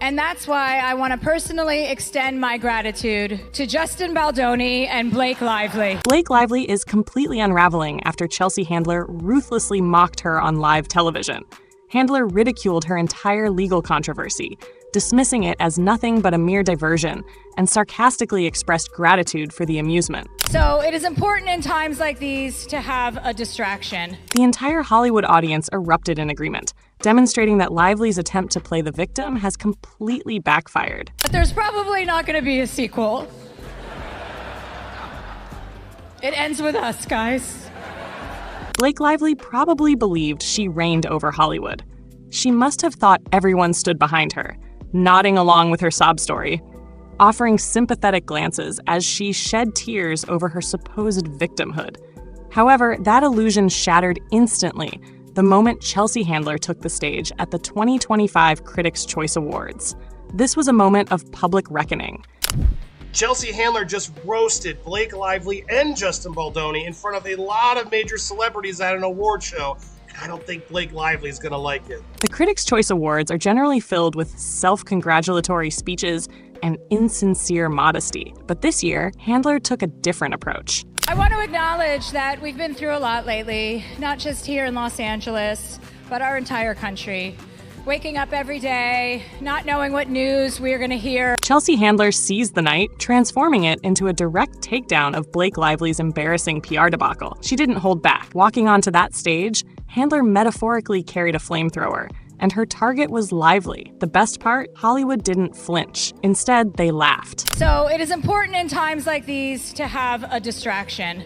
And that's why I want to personally extend my gratitude to Justin Baldoni and Blake Lively. Blake Lively is completely unraveling after Chelsea Handler ruthlessly mocked her on live television. Handler ridiculed her entire legal controversy, dismissing it as nothing but a mere diversion, and sarcastically expressed gratitude for the amusement. So it is important in times like these to have a distraction. The entire Hollywood audience erupted in agreement, demonstrating that Lively's attempt to play the victim has completely backfired. But there's probably not going to be a sequel. It ends with us, guys. Blake Lively probably believed she reigned over Hollywood. She must have thought everyone stood behind her, nodding along with her sob story, offering sympathetic glances as she shed tears over her supposed victimhood. However, that illusion shattered instantly the moment Chelsea Handler took the stage at the 2025 Critics' Choice Awards. This was a moment of public reckoning. Chelsea Handler just roasted Blake Lively and Justin Baldoni in front of a lot of major celebrities at an award show. I don't think Blake Lively is going to like it. The Critics' Choice Awards are generally filled with self-congratulatory speeches and insincere modesty. But this year, Handler took a different approach. I want to acknowledge that we've been through a lot lately, not just here in Los Angeles, but our entire country. Waking up every day, not knowing what news we're going to hear. Chelsea Handler seized the night, transforming it into a direct takedown of Blake Lively's embarrassing PR debacle. She didn't hold back. Walking onto that stage, Handler metaphorically carried a flamethrower, and her target was Lively. The best part? Hollywood didn't flinch. Instead, they laughed. So it is important in times like these to have a distraction.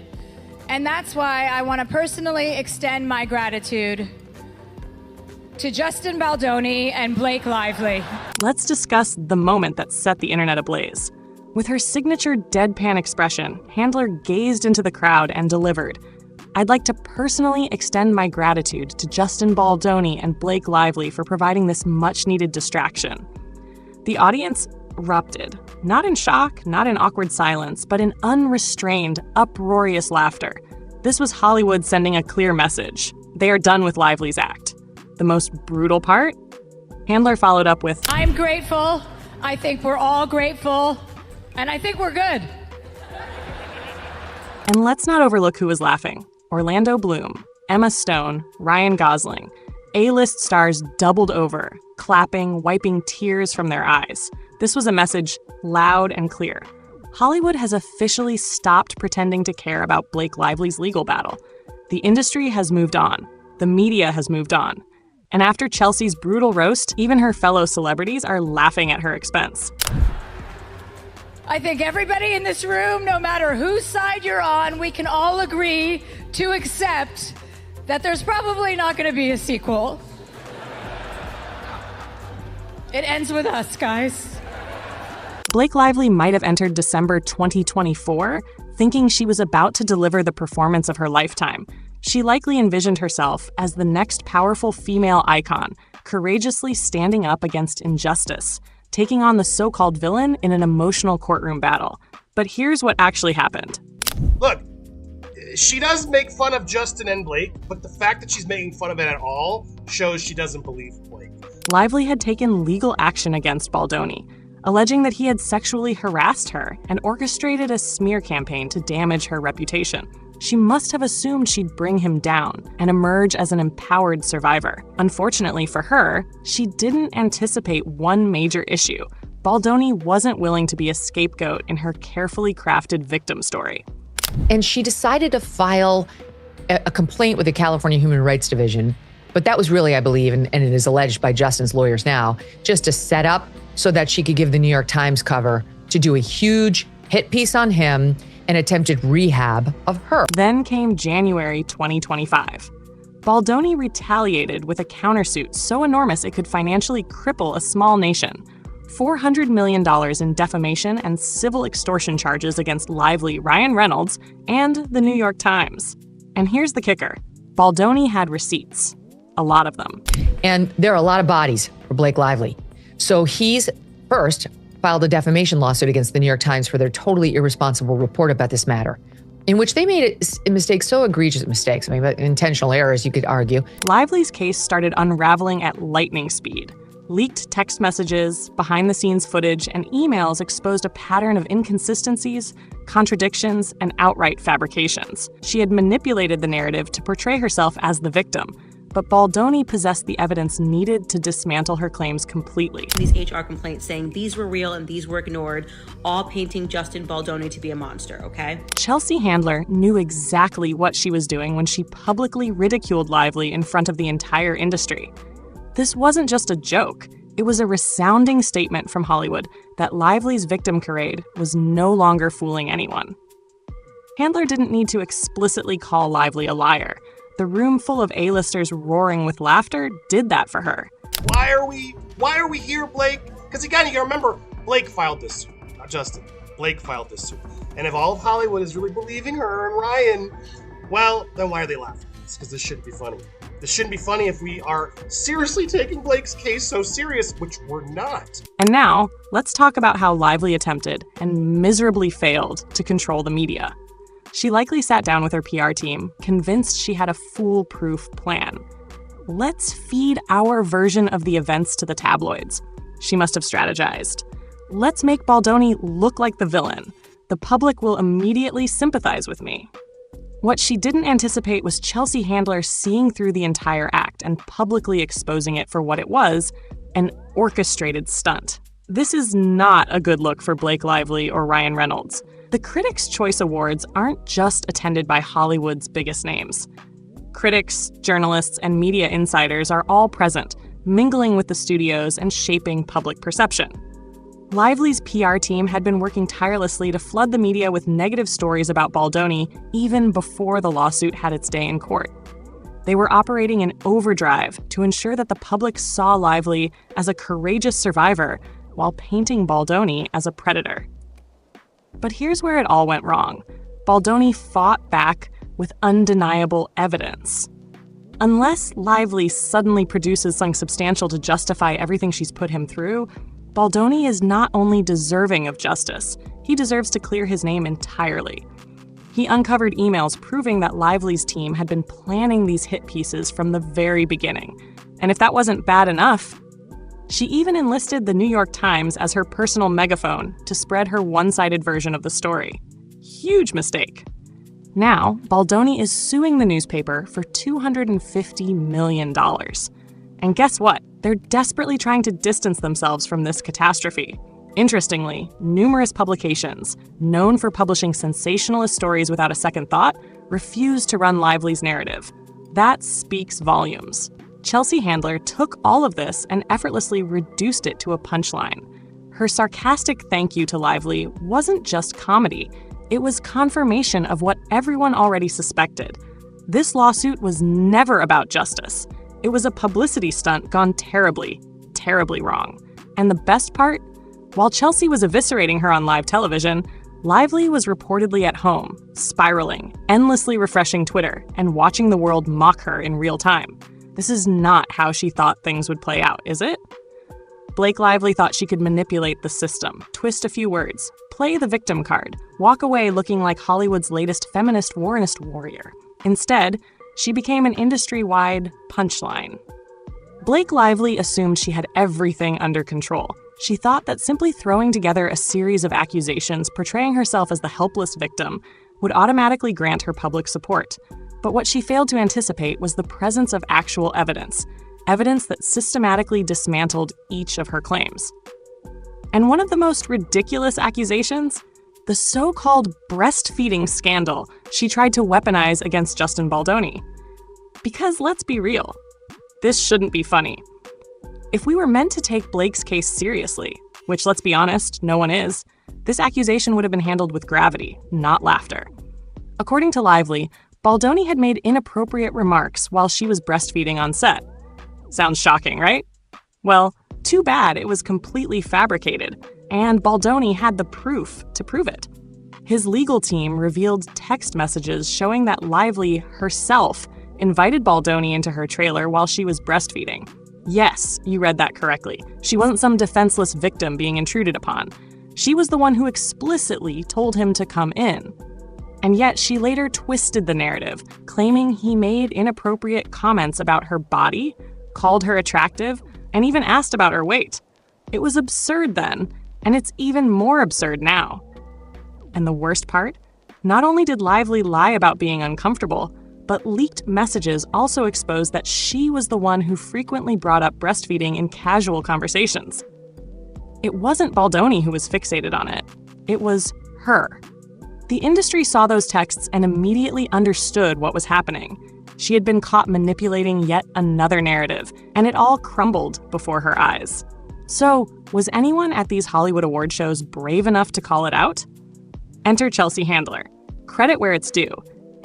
And that's why I want to personally extend my gratitude to Justin Baldoni and Blake Lively. Let's discuss the moment that set the internet ablaze. With her signature deadpan expression, Handler gazed into the crowd and delivered, "I'd like to personally extend my gratitude to Justin Baldoni and Blake Lively for providing this much-needed distraction." The audience erupted, not in shock, not in awkward silence, but in unrestrained, uproarious laughter. This was Hollywood sending a clear message. They are done with Lively's act. The most brutal part? Handler followed up with, "I'm grateful. I think we're all grateful. And I think we're good." And let's not overlook who was laughing. Orlando Bloom, Emma Stone, Ryan Gosling. A-list stars doubled over, clapping, wiping tears from their eyes. This was a message loud and clear. Hollywood has officially stopped pretending to care about Blake Lively's legal battle. The industry has moved on. The media has moved on. And after Chelsea's brutal roast, even her fellow celebrities are laughing at her expense. I think everybody in this room, no matter whose side you're on, we can all agree to accept that there's probably not going to be a sequel. It ends with us, guys. Blake Lively might have entered December 2024 thinking she was about to deliver the performance of her lifetime. She likely envisioned herself as the next powerful female icon, courageously standing up against injustice, taking on the so-called villain in an emotional courtroom battle. But here's what actually happened. Look, she does make fun of Justin and Blake, but the fact that she's making fun of it at all shows she doesn't believe Blake. Lively had taken legal action against Baldoni, alleging that he had sexually harassed her and orchestrated a smear campaign to damage her reputation. She must have assumed she'd bring him down and emerge as an empowered survivor. Unfortunately for her, she didn't anticipate one major issue. Baldoni wasn't willing to be a scapegoat in her carefully crafted victim story. And she decided to file a complaint with the California Human Rights Division. But that was really, I believe, and it is alleged by Justin's lawyers now, just a setup so that she could give the New York Times cover to do a huge hit piece on him and attempted rehab of her. Then came January 2025. Baldoni retaliated with a countersuit so enormous it could financially cripple a small nation. $400 million in defamation and civil extortion charges against Lively, Ryan Reynolds, and the New York Times. And here's the kicker. Baldoni had receipts. A lot of them. And there are a lot of bodies for Blake Lively. So he's first filed a defamation lawsuit against the New York Times for their totally irresponsible report about this matter, in which they made a mistake, so egregious mistakes, intentional errors, you could argue. Lively's case started unraveling at lightning speed. Leaked text messages, behind-the-scenes footage, and emails exposed a pattern of inconsistencies, contradictions, and outright fabrications. She had manipulated the narrative to portray herself as the victim, but Baldoni possessed the evidence needed to dismantle her claims completely. These HR complaints saying these were real and these were ignored, all painting Justin Baldoni to be a monster, okay? Chelsea Handler knew exactly what she was doing when she publicly ridiculed Lively in front of the entire industry. This wasn't just a joke. It was a resounding statement from Hollywood that Lively's victim charade was no longer fooling anyone. Handler didn't need to explicitly call Lively a liar. The room full of A-listers roaring with laughter did that for her. Why are we here, Blake? Because you gotta remember, Blake filed this suit, not Justin. Blake filed this suit. And if all of Hollywood is really believing her and Ryan, well, then why are they laughing? It's because this shouldn't be funny. This shouldn't be funny if we are seriously taking Blake's case so serious, which we're not. And now, let's talk about how Lively attempted, and miserably failed, to control the media. She likely sat down with her PR team, convinced she had a foolproof plan. Let's feed our version of the events to the tabloids. She must have strategized. Let's make Baldoni look like the villain. The public will immediately sympathize with me. What she didn't anticipate was Chelsea Handler seeing through the entire act and publicly exposing it for what it was, an orchestrated stunt. This is not a good look for Blake Lively or Ryan Reynolds. The Critics' Choice Awards aren't just attended by Hollywood's biggest names. Critics, journalists, and media insiders are all present, mingling with the studios and shaping public perception. Lively's PR team had been working tirelessly to flood the media with negative stories about Baldoni even before the lawsuit had its day in court. They were operating in overdrive to ensure that the public saw Lively as a courageous survivor while painting Baldoni as a predator. But here's where it all went wrong. Baldoni fought back with undeniable evidence. Unless Lively suddenly produces something substantial to justify everything she's put him through, Baldoni is not only deserving of justice, he deserves to clear his name entirely. He uncovered emails proving that Lively's team had been planning these hit pieces from the very beginning. And if that wasn't bad enough, she even enlisted the New York Times as her personal megaphone to spread her one-sided version of the story. Huge mistake. Now, Baldoni is suing the newspaper for $250 million. And guess what? They're desperately trying to distance themselves from this catastrophe. Interestingly, numerous publications, known for publishing sensationalist stories without a second thought, refuse to run Lively's narrative. That speaks volumes. Chelsea Handler took all of this and effortlessly reduced it to a punchline. Her sarcastic thank you to Lively wasn't just comedy. It was confirmation of what everyone already suspected. This lawsuit was never about justice. It was a publicity stunt gone terribly, terribly wrong. And the best part? While Chelsea was eviscerating her on live television, Lively was reportedly at home, spiraling, endlessly refreshing Twitter, and watching the world mock her in real time. This is not how she thought things would play out, is it? Blake Lively thought she could manipulate the system, twist a few words, play the victim card, walk away looking like Hollywood's latest feminist warnist warrior. Instead, she became an industry-wide punchline. Blake Lively assumed she had everything under control. She thought that simply throwing together a series of accusations portraying herself as the helpless victim would automatically grant her public support. But what she failed to anticipate was the presence of actual evidence that systematically dismantled each of her claims. And one of the most ridiculous accusations? The so-called breastfeeding scandal she tried to weaponize against Justin Baldoni. Because let's be real, this shouldn't be funny. If we were meant to take Blake's case seriously, which let's be honest, no one is, this accusation would have been handled with gravity, not laughter. According to Lively, Baldoni had made inappropriate remarks while she was breastfeeding on set. Sounds shocking, right? Well, too bad it was completely fabricated, and Baldoni had the proof to prove it. His legal team revealed text messages showing that Lively herself invited Baldoni into her trailer while she was breastfeeding. Yes, you read that correctly. She wasn't some defenseless victim being intruded upon. She was the one who explicitly told him to come in. And yet she later twisted the narrative, claiming he made inappropriate comments about her body, called her attractive, and even asked about her weight. It was absurd then, and it's even more absurd now. And the worst part? Not only did Lively lie about being uncomfortable, but leaked messages also exposed that she was the one who frequently brought up breastfeeding in casual conversations. It wasn't Baldoni who was fixated on it. It was her. The industry saw those texts and immediately understood what was happening. She had been caught manipulating yet another narrative, and it all crumbled before her eyes. So, was anyone at these Hollywood award shows brave enough to call it out? Enter Chelsea Handler. Credit where it's due.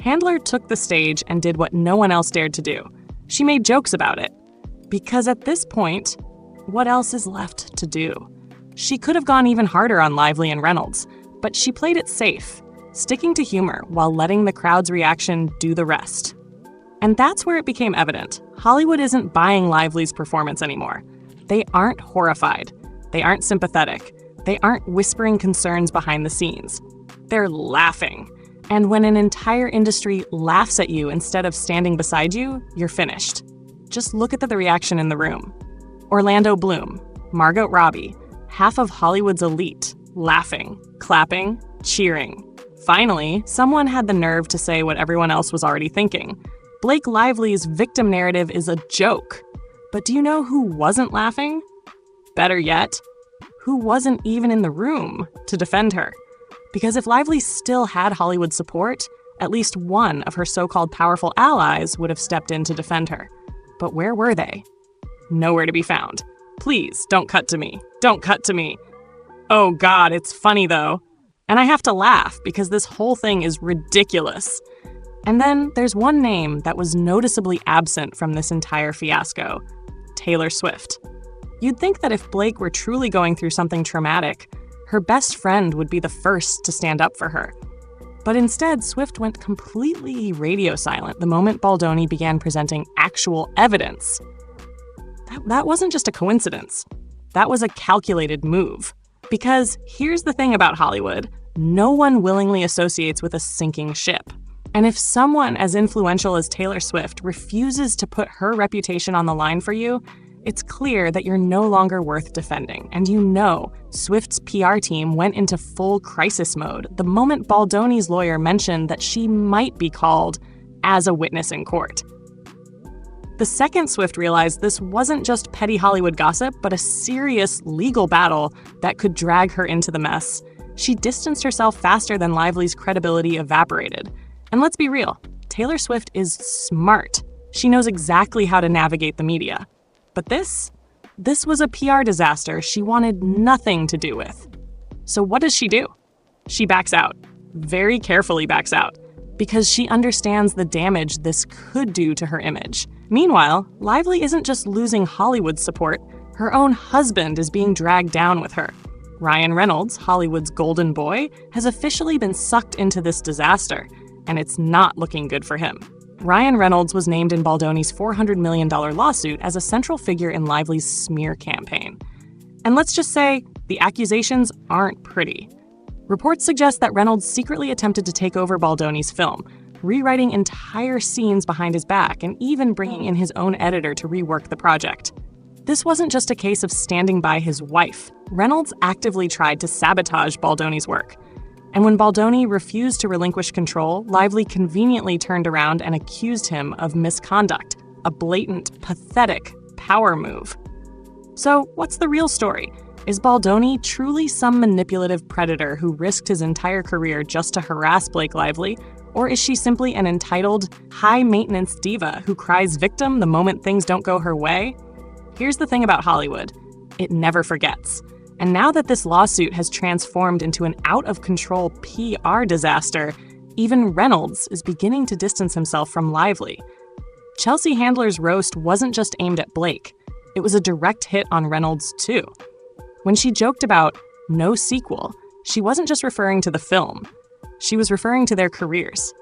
Handler took the stage and did what no one else dared to do. She made jokes about it. Because at this point, what else is left to do? She could have gone even harder on Lively and Reynolds, but she played it safe, sticking to humor while letting the crowd's reaction do the rest. And that's where it became evident. Hollywood isn't buying Lively's performance anymore. They aren't horrified. They aren't sympathetic. They aren't whispering concerns behind the scenes. They're laughing. And when an entire industry laughs at you instead of standing beside you, you're finished. Just look at the reaction in the room. Orlando Bloom, Margot Robbie, half of Hollywood's elite, laughing, clapping, cheering. Finally, someone had the nerve to say what everyone else was already thinking. Blake Lively's victim narrative is a joke. But do you know who wasn't laughing? Better yet, who wasn't even in the room to defend her? Because if Lively still had Hollywood support, at least one of her so-called powerful allies would have stepped in to defend her. But where were they? Nowhere to be found. Please, don't cut to me. Don't cut to me. Oh God, it's funny though. And I have to laugh because this whole thing is ridiculous. And then there's one name that was noticeably absent from this entire fiasco: Taylor Swift. You'd think that if Blake were truly going through something traumatic, her best friend would be the first to stand up for her. But instead, Swift went completely radio silent the moment Baldoni began presenting actual evidence. That wasn't just a coincidence. That was a calculated move. Because here's the thing about Hollywood: no one willingly associates with a sinking ship. And if someone as influential as Taylor Swift refuses to put her reputation on the line for you, it's clear that you're no longer worth defending. And you know Swift's PR team went into full crisis mode the moment Baldoni's lawyer mentioned that she might be called as a witness in court. The second Swift realized this wasn't just petty Hollywood gossip, but a serious legal battle that could drag her into the mess, she distanced herself faster than Lively's credibility evaporated. And let's be real, Taylor Swift is smart. She knows exactly how to navigate the media. But this was a PR disaster she wanted nothing to do with. So what does she do? She backs out. Very carefully backs out. Because she understands the damage this could do to her image. Meanwhile, Lively isn't just losing Hollywood's support, her own husband is being dragged down with her. Ryan Reynolds, Hollywood's golden boy, has officially been sucked into this disaster, and it's not looking good for him. Ryan Reynolds was named in Baldoni's $400 million lawsuit as a central figure in Lively's smear campaign. And let's just say, the accusations aren't pretty. Reports suggest that Reynolds secretly attempted to take over Baldoni's film, rewriting entire scenes behind his back and even bringing in his own editor to rework the project. This wasn't just a case of standing by his wife. Reynolds actively tried to sabotage Baldoni's work. And when Baldoni refused to relinquish control, Lively conveniently turned around and accused him of misconduct, a blatant, pathetic power move. So, what's the real story? Is Baldoni truly some manipulative predator who risked his entire career just to harass Blake Lively? Or is she simply an entitled, high-maintenance diva who cries victim the moment things don't go her way? Here's the thing about Hollywood: it never forgets. And now that this lawsuit has transformed into an out-of-control PR disaster, even Reynolds is beginning to distance himself from Lively. Chelsea Handler's roast wasn't just aimed at Blake. It was a direct hit on Reynolds, too. When she joked about no sequel, she wasn't just referring to the film. She was referring to their careers.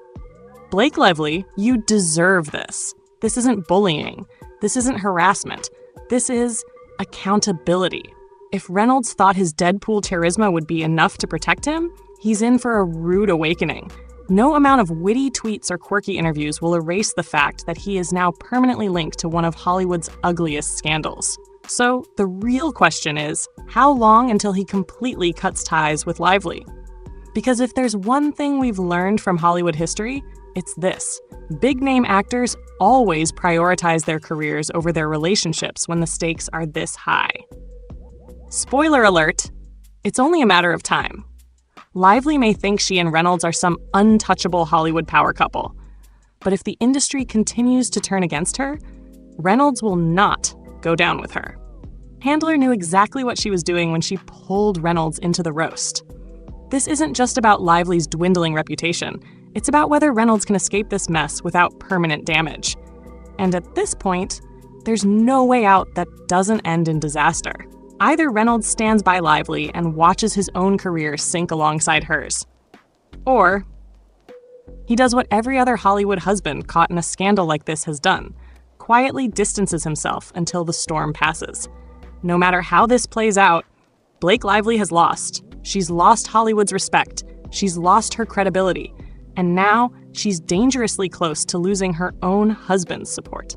Blake Lively, you deserve this. This isn't bullying. This isn't harassment. This is accountability. If Reynolds thought his Deadpool charisma would be enough to protect him, he's in for a rude awakening. No amount of witty tweets or quirky interviews will erase the fact that he is now permanently linked to one of Hollywood's ugliest scandals. So the real question is, how long until he completely cuts ties with Lively? Because if there's one thing we've learned from Hollywood history, it's this. Big-name actors always prioritize their careers over their relationships when the stakes are this high. Spoiler alert, it's only a matter of time. Lively may think she and Reynolds are some untouchable Hollywood power couple. But if the industry continues to turn against her, Reynolds will not go down with her. Handler knew exactly what she was doing when she pulled Reynolds into the roast. This isn't just about Lively's dwindling reputation. It's about whether Reynolds can escape this mess without permanent damage. And at this point, there's no way out that doesn't end in disaster. Either Reynolds stands by Lively and watches his own career sink alongside hers, or he does what every other Hollywood husband caught in a scandal like this has done, quietly distances himself until the storm passes. No matter how this plays out, Blake Lively has lost. She's lost Hollywood's respect. She's lost her credibility. And now she's dangerously close to losing her own husband's support.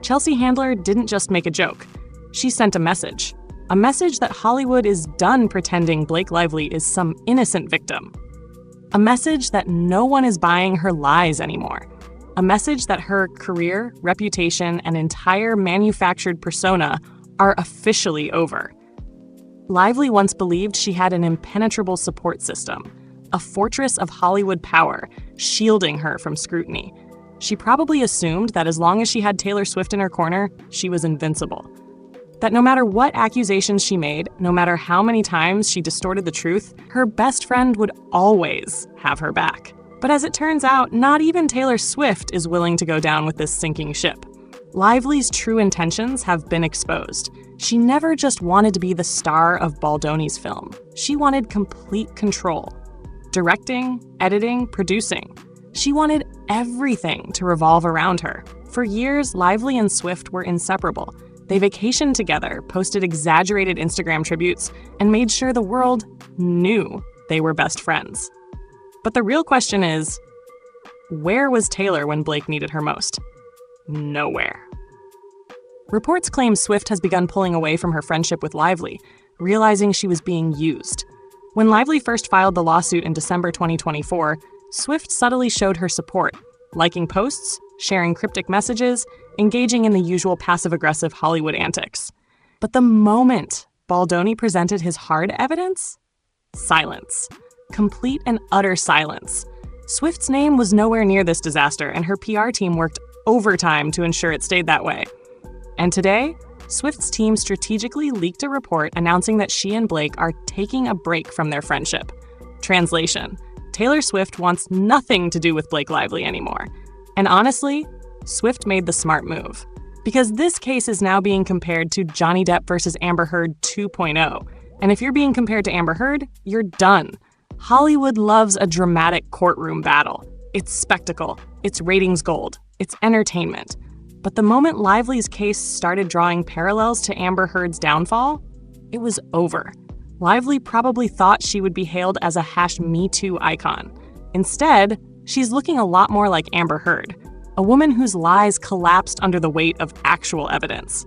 Chelsea Handler didn't just make a joke. She sent a message that Hollywood is done pretending Blake Lively is some innocent victim. A message that no one is buying her lies anymore. A message that her career, reputation, and entire manufactured persona are officially over. Lively once believed she had an impenetrable support system, a fortress of Hollywood power, shielding her from scrutiny. She probably assumed that as long as she had Taylor Swift in her corner, she was invincible. That no matter what accusations she made, no matter how many times she distorted the truth, her best friend would always have her back. But as it turns out, not even Taylor Swift is willing to go down with this sinking ship. Lively's true intentions have been exposed. She never just wanted to be the star of Baldoni's film. She wanted complete control. Directing, editing, producing. She wanted everything to revolve around her. For years, Lively and Swift were inseparable. They vacationed together, posted exaggerated Instagram tributes, and made sure the world knew they were best friends. But the real question is, where was Taylor when Blake needed her most? Nowhere. Reports claim Swift has begun pulling away from her friendship with Lively, realizing she was being used. When Lively first filed the lawsuit in December 2024, Swift subtly showed her support, liking posts, sharing cryptic messages, engaging in the usual passive-aggressive Hollywood antics. But the moment Baldoni presented his hard evidence, silence. Complete and utter silence. Swift's name was nowhere near this disaster, and her PR team worked overtime to ensure it stayed that way. And today, Swift's team strategically leaked a report announcing that she and Blake are taking a break from their friendship. Translation: Taylor Swift wants nothing to do with Blake Lively anymore. And honestly, Swift made the smart move. Because this case is now being compared to Johnny Depp versus Amber Heard 2.0. And if you're being compared to Amber Heard, you're done. Hollywood loves a dramatic courtroom battle. It's spectacle. It's ratings gold. It's entertainment. But the moment Lively's case started drawing parallels to Amber Heard's downfall, it was over. Lively probably thought she would be hailed as a #Me Too icon. Instead, she's looking a lot more like Amber Heard, a woman whose lies collapsed under the weight of actual evidence.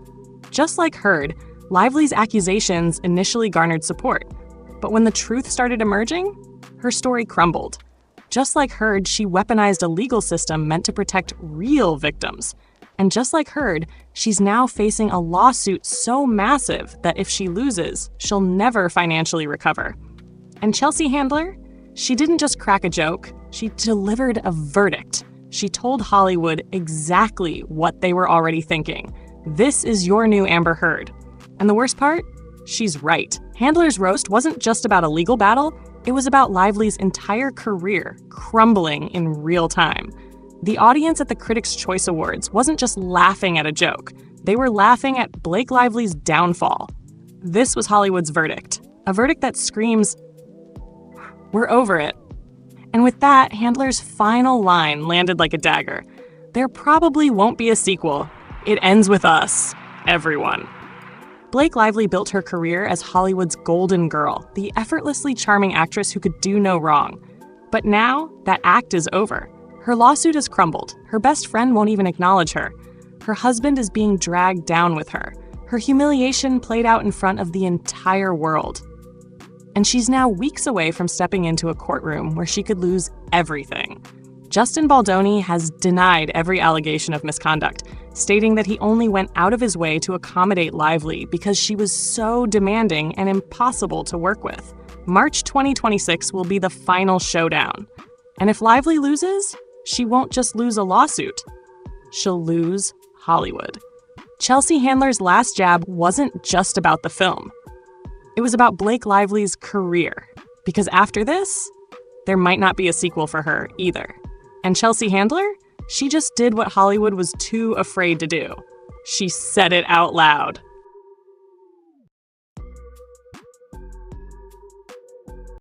Just like Heard, Lively's accusations initially garnered support. But when the truth started emerging, her story crumbled. Just like Heard, she weaponized a legal system meant to protect real victims. And just like Heard, she's now facing a lawsuit so massive that if she loses, she'll never financially recover. And Chelsea Handler? She didn't just crack a joke, she delivered a verdict. She told Hollywood exactly what they were already thinking. This is your new Amber Heard. And the worst part? She's right. Handler's roast wasn't just about a legal battle, it was about Lively's entire career crumbling in real time. The audience at the Critics' Choice Awards wasn't just laughing at a joke. They were laughing at Blake Lively's downfall. This was Hollywood's verdict. A verdict that screams, "We're over it." And with that, Handler's final line landed like a dagger. There probably won't be a sequel. It ends with us, everyone. Blake Lively built her career as Hollywood's golden girl, the effortlessly charming actress who could do no wrong. But now, that act is over. Her lawsuit has crumbled. Her best friend won't even acknowledge her. Her husband is being dragged down with her. Her humiliation played out in front of the entire world. And she's now weeks away from stepping into a courtroom where she could lose everything. Justin Baldoni has denied every allegation of misconduct, stating that he only went out of his way to accommodate Lively because she was so demanding and impossible to work with. March 2026 will be the final showdown. And if Lively loses, she won't just lose a lawsuit. She'll lose Hollywood. Chelsea Handler's last jab wasn't just about the film. It was about Blake Lively's career, because after this, there might not be a sequel for her either. And Chelsea Handler, she just did what Hollywood was too afraid to do. She said it out loud.